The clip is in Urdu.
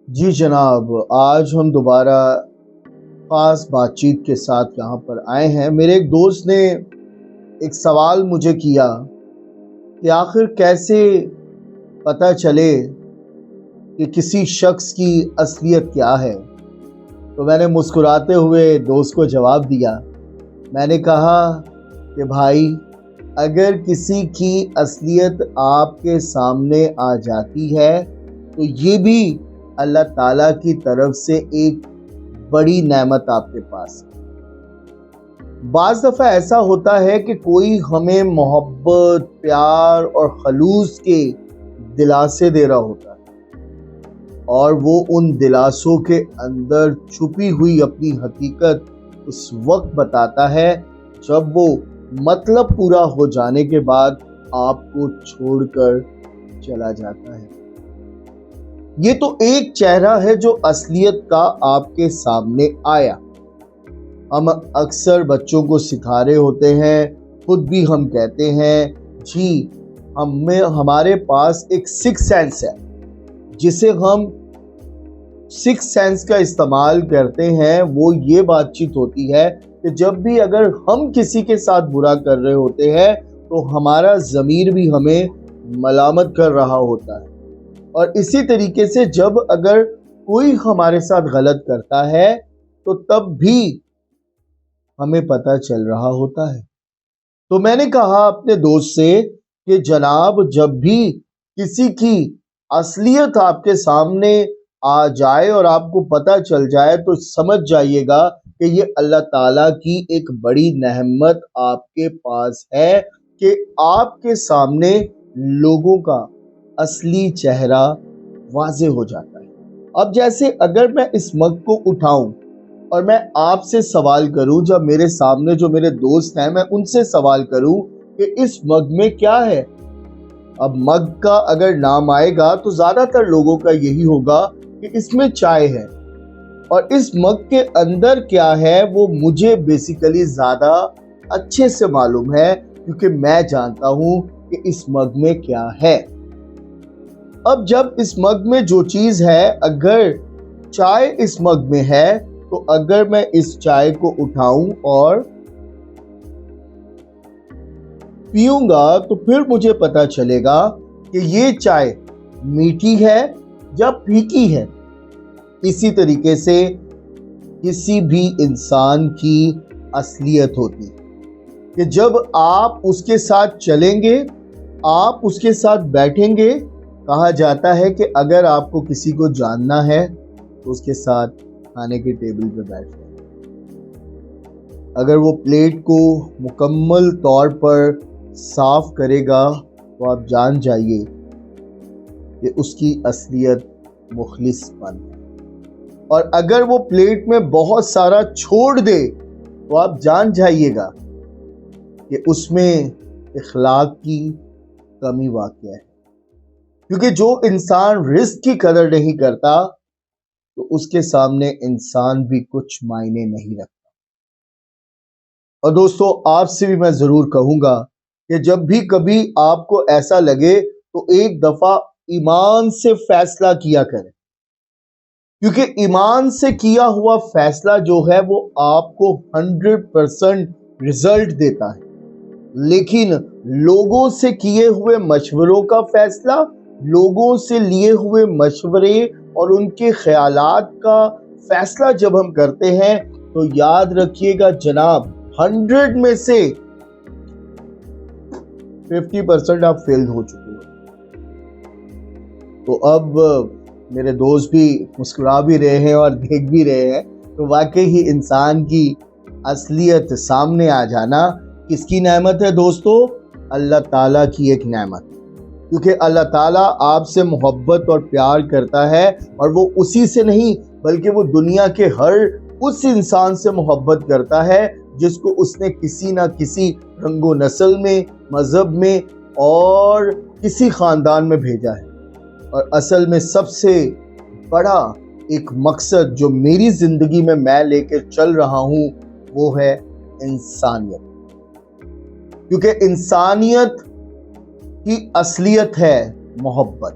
جی جناب، آج ہم دوبارہ خاص بات چیت کے ساتھ یہاں پر آئے ہیں۔ میرے ایک دوست نے ایک سوال مجھے کیا کہ آخر کیسے پتہ چلے کہ کسی شخص کی اصلیت کیا ہے۔ تو میں نے مسکراتے ہوئے دوست کو جواب دیا۔ میں نے کہا کہ بھائی، اگر کسی کی اصلیت آپ کے سامنے آ جاتی ہے تو یہ بھی اللہ تعالیٰ کی طرف سے ایک بڑی نعمت آپ کے پاس ہے۔ بعض دفعہ ایسا ہوتا ہے کہ کوئی ہمیں محبت، پیار اور خلوص کے دلاسے دے رہا ہوتا ہے، اور وہ ان دلاسوں کے اندر چھپی ہوئی اپنی حقیقت اس وقت بتاتا ہے جب وہ مطلب پورا ہو جانے کے بعد آپ کو چھوڑ کر چلا جاتا ہے۔ یہ تو ایک چہرہ ہے جو اصلیت کا آپ کے سامنے آیا۔ ہم اکثر بچوں کو سکھا رہے ہوتے ہیں، خود بھی ہم کہتے ہیں جی ہمارے پاس ایک سکس سینس ہے، جسے ہم سکس سینس کا استعمال کرتے ہیں۔ وہ یہ بات چیت ہوتی ہے کہ جب بھی اگر ہم کسی کے ساتھ برا کر رہے ہوتے ہیں تو ہمارا ضمیر بھی ہمیں ملامت کر رہا ہوتا ہے، اور اسی طریقے سے جب اگر کوئی ہمارے ساتھ غلط کرتا ہے تو تب بھی ہمیں پتہ چل رہا ہوتا ہے۔ تو میں نے کہا اپنے دوست سے کہ جناب، جب بھی کسی کی اصلیت آپ کے سامنے آ جائے اور آپ کو پتہ چل جائے تو سمجھ جائیے گا کہ یہ اللہ تعالیٰ کی ایک بڑی نعمت آپ کے پاس ہے کہ آپ کے سامنے لوگوں کا اصلی چہرہ واضح ہو جاتا ہے۔ اب جیسے اگر میں اس مگ کو اٹھاؤں اور میں آپ سے سوال کروں، جب میرے سامنے جو میرے دوست ہیں میں ان سے سوال کروں کہ اس مگ میں کیا ہے، اب مگ کا اگر نام آئے گا تو زیادہ تر لوگوں کا یہی ہوگا کہ اس میں چائے ہے، اور اس مگ کے اندر کیا ہے وہ مجھے بیسیکلی زیادہ اچھے سے معلوم ہے، کیونکہ میں جانتا ہوں کہ اس مگ میں کیا ہے۔ اب جب اس مگ میں جو چیز ہے، اگر چائے اس مگ میں ہے تو اگر میں اس چائے کو اٹھاؤں اور پیوں گا تو پھر مجھے پتا چلے گا کہ یہ چائے میٹھی ہے یا پھیکی ہے۔ اسی طریقے سے کسی بھی انسان کی اصلیت ہوتی ہے کہ جب آپ اس کے ساتھ چلیں گے، آپ اس کے ساتھ بیٹھیں گے۔ کہا جاتا ہے کہ اگر آپ کو کسی کو جاننا ہے تو اس کے ساتھ کھانے کے ٹیبل پہ بیٹھ جائیں۔ اگر وہ پلیٹ کو مکمل طور پر صاف کرے گا تو آپ جان جائیے کہ اس کی اصلیت مخلص پن ہے، اور اگر وہ پلیٹ میں بہت سارا چھوڑ دے تو آپ جان جائیے گا کہ اس میں اخلاق کی کمی واقع ہے، کیونکہ جو انسان رزق کی قدر نہیں کرتا تو اس کے سامنے انسان بھی کچھ معنی نہیں رکھتا۔ اور دوستو، آپ سے بھی میں ضرور کہوں گا کہ جب بھی کبھی آپ کو ایسا لگے تو ایک دفعہ ایمان سے فیصلہ کیا کریں، کیونکہ ایمان سے کیا ہوا فیصلہ جو ہے وہ آپ کو 100% رزلٹ دیتا ہے، لیکن لوگوں سے کیے ہوئے مشوروں کا فیصلہ، لوگوں سے لیے ہوئے مشورے اور ان کے خیالات کا فیصلہ جب ہم کرتے ہیں تو یاد رکھیے گا جناب، 100 میں سے 50% آپ فیل ہو چکے ہو۔ تو اب میرے دوست بھی مسکرا بھی رہے ہیں اور دیکھ بھی رہے ہیں، تو واقعی ہی انسان کی اصلیت سامنے آ جانا کس کی نعمت ہے دوستو؟ اللہ تعالیٰ کی ایک نعمت، کیونکہ اللہ تعالیٰ آپ سے محبت اور پیار کرتا ہے، اور وہ اسی سے نہیں بلکہ وہ دنیا کے ہر اس انسان سے محبت کرتا ہے جس کو اس نے کسی نہ کسی رنگ و نسل میں، مذہب میں اور کسی خاندان میں بھیجا ہے۔ اور اصل میں سب سے بڑا ایک مقصد جو میری زندگی میں لے کر چل رہا ہوں وہ ہے انسانیت، کیونکہ انسانیت کی اصلیت ہے محبت،